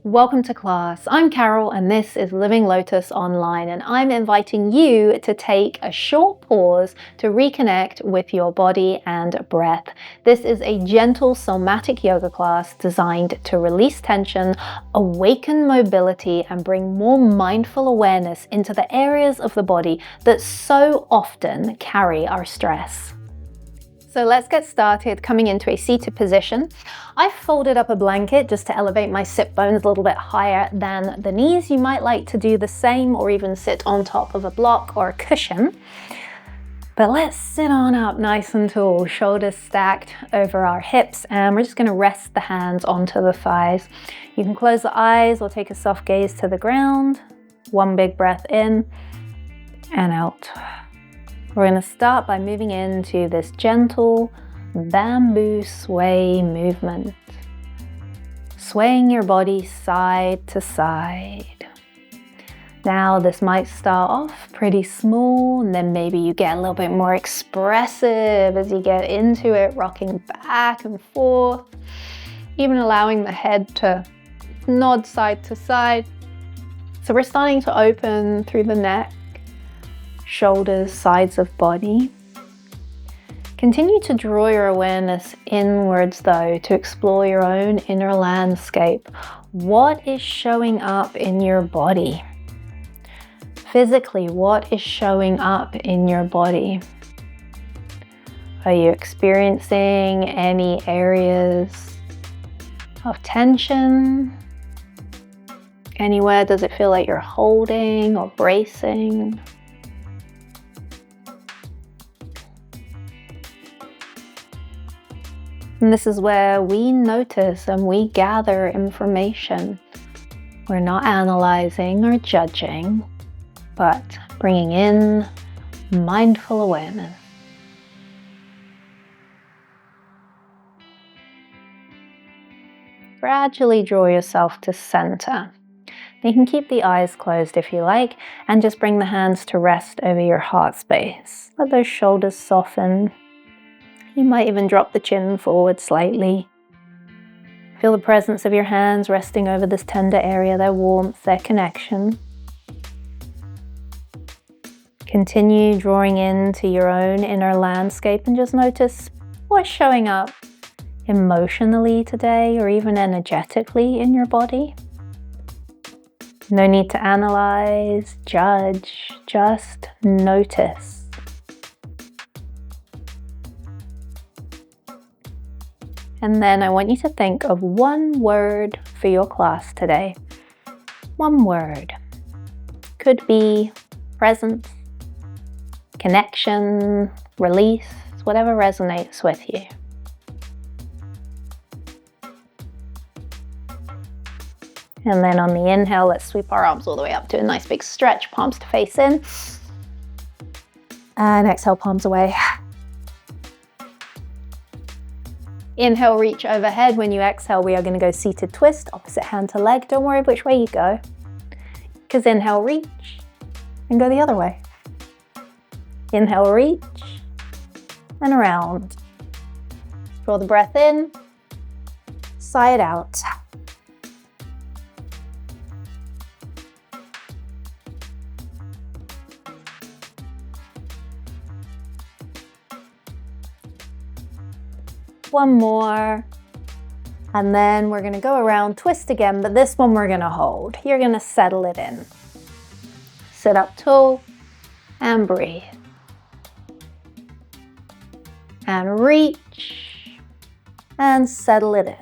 Welcome to class. I'm Carole and this is Living Lotus Online, and I'm inviting you to take a short pause to reconnect with your body and breath. This is a gentle somatic yoga class designed to release tension, awaken mobility, and bring more mindful awareness into the areas of the body that so often carry our stress. So let's get started coming into a seated position. I've folded up a blanket just to elevate my sit bones a little bit higher than the knees. You might like to do the same or even sit on top of a block or a cushion. But let's sit on up nice and tall, shoulders stacked over our hips, and we're just going to rest the hands onto the thighs. You can close the eyes or take a soft gaze to the ground. One big breath in and out. We're going to start by moving into this gentle bamboo sway movement, swaying your body side to side. Now this might start off pretty small, and then maybe you get a little bit more expressive as you get into it, rocking back and forth, even allowing the head to nod side to side. So we're starting to open through the neck, shoulders, sides of body. Continue to draw your awareness inwards though, to explore your own inner landscape. What is showing up in your body? Physically, what is showing up in your body? Are you experiencing any areas of tension? Anywhere does it feel like you're holding or bracing? And this is where we notice and we gather information. We're not analyzing or judging, but bringing in mindful awareness. Gradually draw yourself to center. You can keep the eyes closed if you like, and just bring the hands to rest over your heart space. Let those shoulders soften. You might even drop the chin forward slightly. Feel the presence of your hands resting over this tender area, their warmth, their connection. Continue drawing into your own inner landscape and just notice what's showing up emotionally today or even energetically in your body. No need to analyze, judge, just notice. And then I want you to think of one word for your class today. One word. Could be presence, connection, release, whatever resonates with you. And then on the inhale, let's sweep our arms all the way up to a nice big stretch, palms to face in. And exhale, palms away. Inhale, reach overhead. When you exhale, we are going to go seated twist, opposite hand to leg. Don't worry which way you go, because inhale, reach, and go the other way. Inhale, reach, and around. Draw the breath in, sigh it out. One more, and then we're going to go around, twist again, but this one we're going to hold. You're going to settle it in. Sit up tall and breathe. And reach and settle it in.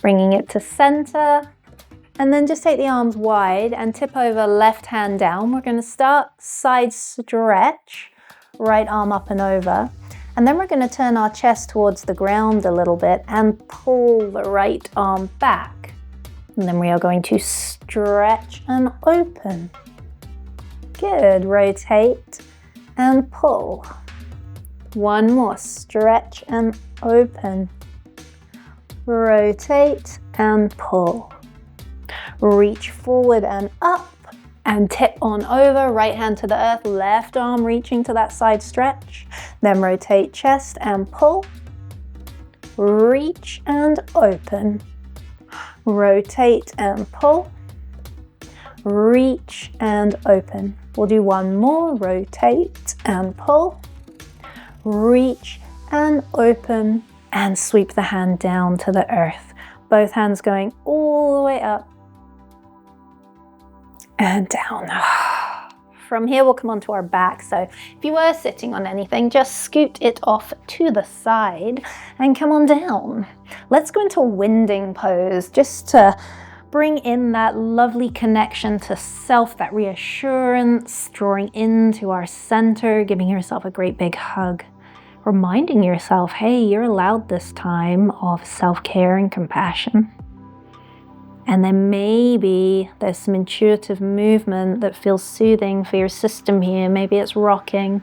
Bringing it to center, and then just take the arms wide and tip over, left hand down. We're going to start side stretch. Right arm up and over, and then we're going to turn our chest towards the ground a little bit and pull the right arm back, and then we are going to stretch and open. Good. Rotate and pull. One more. Stretch and open. Rotate and pull. Reach forward and up. And tip on over, right hand to the earth, left arm reaching to that side stretch. Then rotate chest and pull. reach and open, rotate and pull, reach and open. We'll do one more, rotate and pull, reach and open, and sweep the hand down to the earth. Both hands going all the way up and down. From here, we'll come onto our back. So if you were sitting on anything, just scoot it off to the side and come on down. Let's go into winding pose just to bring in that lovely connection to self, that reassurance, drawing into our center, giving yourself a great big hug, reminding yourself, hey, you're allowed this time of self-care and compassion. And then maybe there's some intuitive movement that feels soothing for your system here. Maybe it's rocking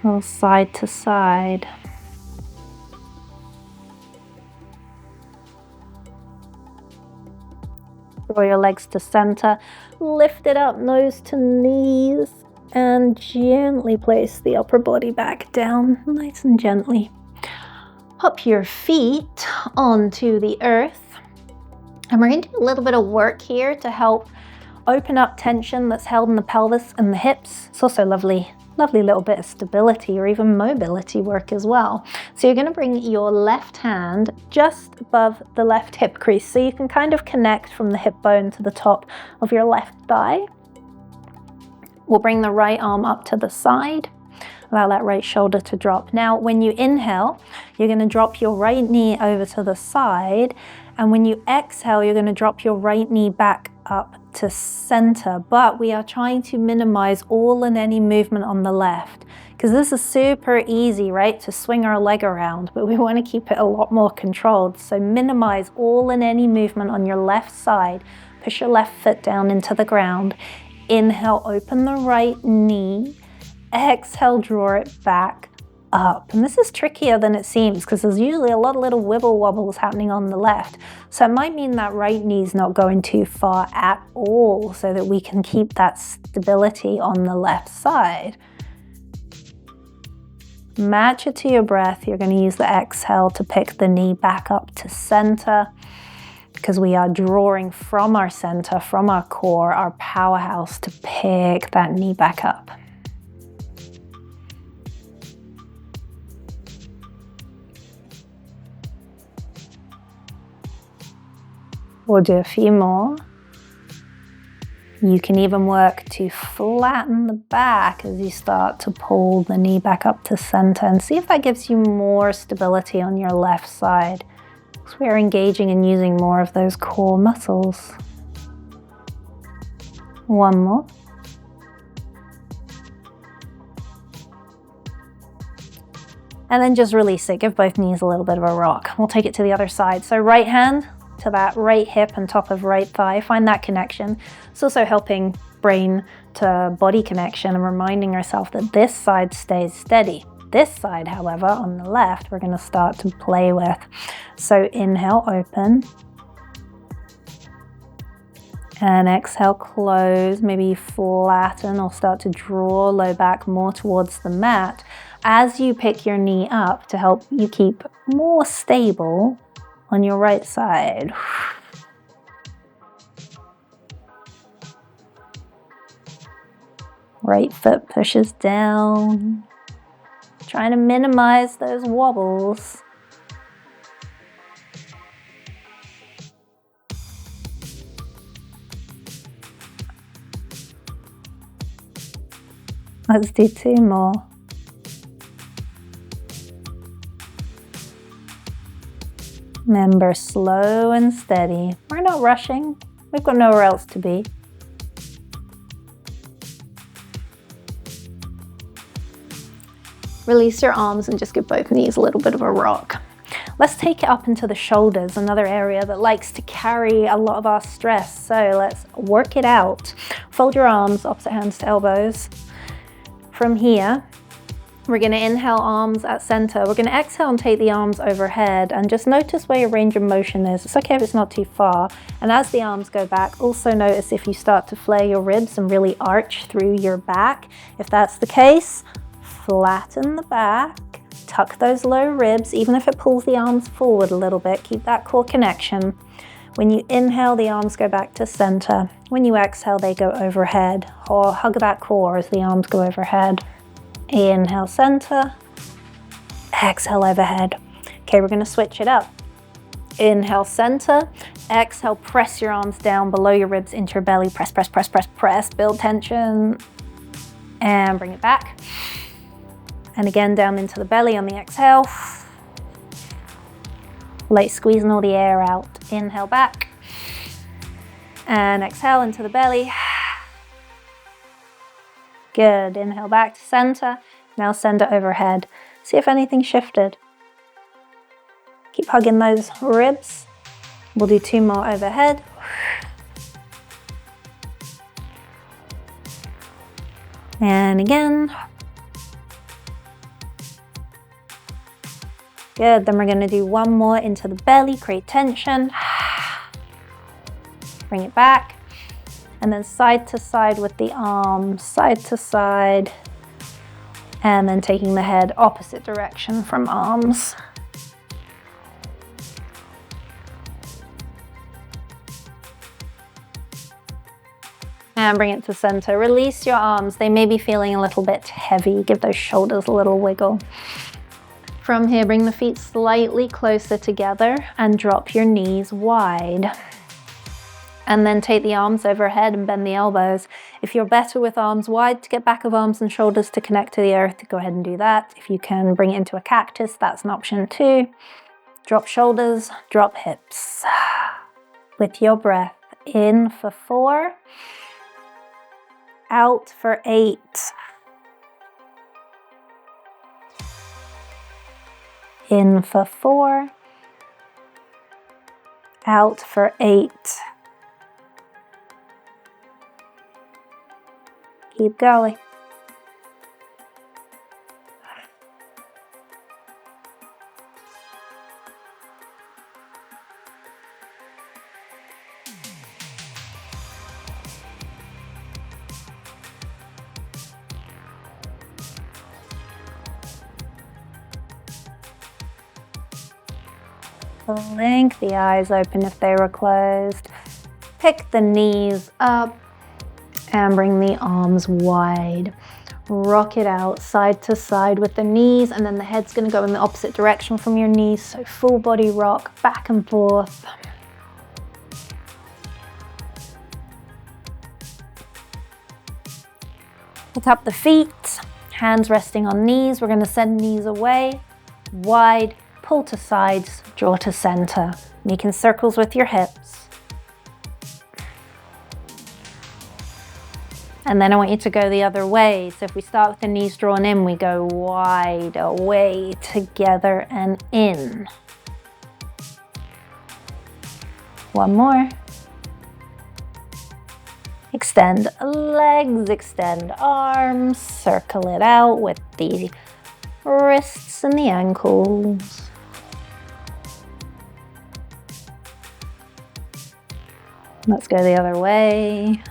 a little side to side. Draw your legs to center, lift it up, nose to knees, and gently place the upper body back down, nice and gently. Hop your feet onto the earth. And we're going to do a little bit of work here to help open up tension that's held in the pelvis and the hips. It's also lovely little bit of stability or even mobility work as well. So you're going to bring your left hand just above the left hip crease, so you can kind of connect from the hip bone to the top of your left thigh. We'll bring the right arm up to the side. Allow that right shoulder to drop. Now, when you inhale, you're going to drop your right knee over to the side. And when you exhale, you're going to drop your right knee back up to center. But we are trying to minimize all and any movement on the left, because this is super easy, right, to swing our leg around, but we want to keep it a lot more controlled. So minimize all and any movement on your left side. Push your left foot down into the ground. Inhale, open the right knee. Exhale, draw it back up. And this is trickier than it seems, because there's usually a lot of little wibble wobbles happening on the left. So it might mean that right knee's not going too far at all, so that we can keep that stability on the left side. Match it to your breath. You're going to use the exhale to pick the knee back up to center, because we are drawing from our center, from our core, our powerhouse, to pick that knee back up. We'll do a few more. You can even work to flatten the back as you start to pull the knee back up to center, and see if that gives you more stability on your left side. So we're engaging and using more of those core muscles. One more. And then just release it. Give both knees a little bit of a rock. We'll take it to the other side. So right hand to that right hip and top of right thigh. Find that connection. It's also helping brain to body connection and reminding ourselves that this side stays steady. This side, however, on the left, we're going to start to play with. So inhale, open. And exhale, close. Maybe flatten or start to draw low back more towards the mat as you pick your knee up to help you keep more stable on your right side. Right foot pushes down. Trying to minimize those wobbles. Let's do two more. Remember, slow and steady. We're not rushing. We've got nowhere else to be. Release your arms and just give both knees a little bit of a rock. Let's take it up into the shoulders, another area that likes to carry a lot of our stress. So let's work it out. Fold your arms, opposite hands to elbows. From here, we're going to inhale, arms at center. We're going to exhale and take the arms overhead, and just notice where your range of motion is. It's okay if it's not too far. And as the arms go back, also notice if you start to flare your ribs and really arch through your back. If that's the case, flatten the back, Tuck those low ribs, even if it pulls the arms forward a little bit. Keep that core connection. When you inhale, the arms go back to center. When you exhale, they go overhead. Or hug that core as the arms go overhead. Inhale, center. Exhale, overhead. Okay, we're going to switch it up. Inhale, center. Exhale, press your arms down below your ribs into your belly. Press, press, press, press, press. Build tension. And bring it back. And again, down into the belly on the exhale. Like squeezing all the air out. Inhale back. And exhale into the belly. Good. Inhale back to center. Now send it overhead. See if anything shifted. Keep hugging those ribs. We'll do 2 more overhead. And again. Good, then we're going to do 1 more into the belly, create tension. Bring it back. And then side to side with the arms, side to side. And then taking the head opposite direction from arms. And bring it to center. Release your arms. They may be feeling a little bit heavy. Give those shoulders a little wiggle. From here, bring the feet slightly closer together and drop your knees wide. And then take the arms overhead and bend the elbows. If you're better with arms wide to get back of arms and shoulders to connect to the earth, go ahead and do that. If you can bring it into a cactus, that's an option too. Drop shoulders, drop hips. With your breath, in for 4, out for 8. In for 4, out for 8. Keep going. Blink the eyes open if they were closed. Pick the knees up and bring the arms wide. Rock it out side to side with the knees, and then the head's going to go in the opposite direction from your knees. So full body rock back and forth. Pick up the feet, hands resting on knees. We're going to send knees away, wide, pull to sides, draw to center. Making circles with your hips. And then I want you to go the other way. So if we start with the knees drawn in, we go wide, away, together, and in. 1 more. Extend legs, extend arms, circle it out with the wrists and the ankles. Let's go the other way.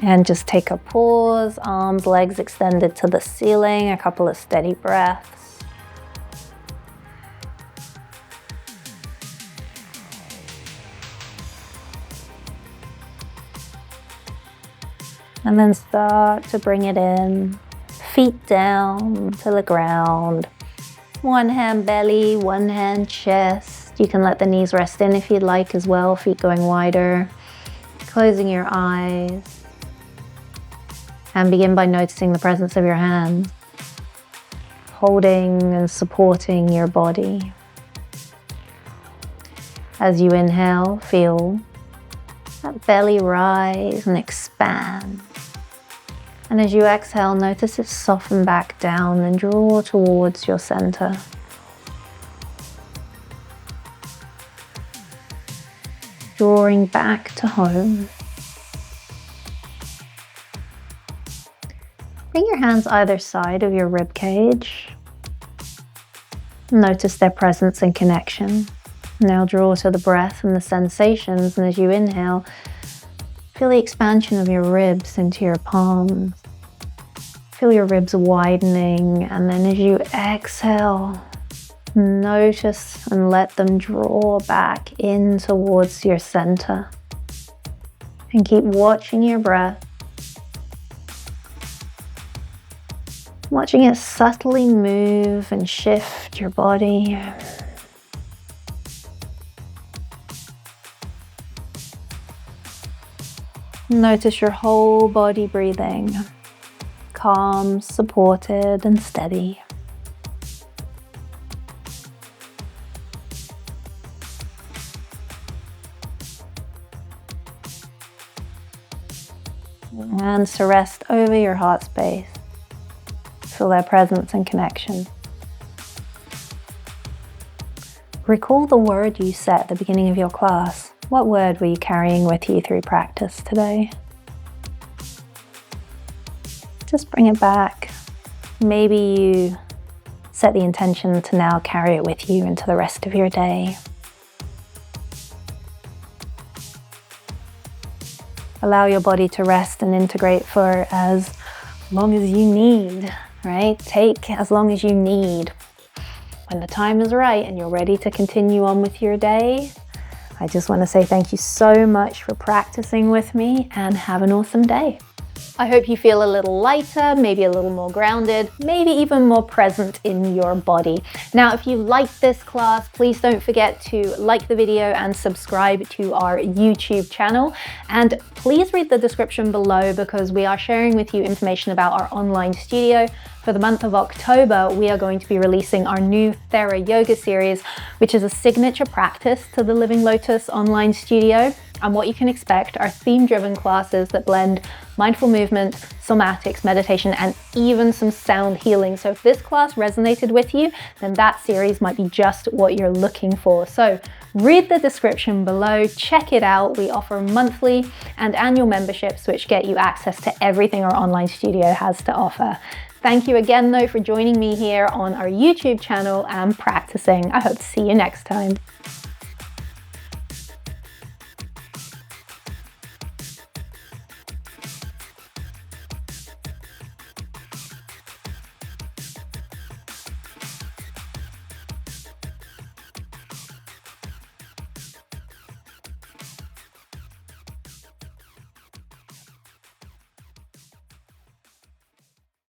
And just take a pause, arms, legs extended to the ceiling, a couple of steady breaths. And then start to bring it in, feet down to the ground. 1 hand belly, 1 hand chest. You can let the knees rest in if you'd like as well, feet going wider. Closing your eyes. And begin by noticing the presence of your hands. Holding and supporting your body. As you inhale, feel that belly rise and expand. And as you exhale, notice it soften back down and draw towards your center. Drawing back to home. Bring your hands either side of your rib cage. Notice their presence and connection. Now draw to the breath and the sensations, and as you inhale, feel the expansion of your ribs into your palms. Feel your ribs widening, and then as you exhale, notice and let them draw back in towards your center. And keep watching your breath. Watching it subtly move and shift your body. Notice your whole body breathing, calm, supported, and steady. Hands to rest over your heart space. Feel their presence and connection. Recall the word you said at the beginning of your class. What word were you carrying with you through practice today? Just bring it back. Maybe you set the intention to now carry it with you into the rest of your day. Allow your body to rest and integrate for as long as you need, right? Take as long as you need. When the time is right and you're ready to continue on with your day, I just want to say thank you so much for practicing with me and have an awesome day. I hope you feel a little lighter, maybe a little more grounded, maybe even more present in your body. Now, if you liked this class, please don't forget to like the video and subscribe to our YouTube channel. And please read the description below because we are sharing with you information about our online studio. For the month of October, we are going to be releasing our new Thera Yoga series, which is a signature practice to the Living Lotus Online studio. And what you can expect are theme-driven classes that blend mindful movement, somatics, meditation, and even some sound healing. So if this class resonated with you, then that series might be just what you're looking for. So read the description below, check it out. We offer monthly and annual memberships, which get you access to everything our online studio has to offer. Thank you again, though, for joining me here on our YouTube channel and practicing. I hope to see you next time.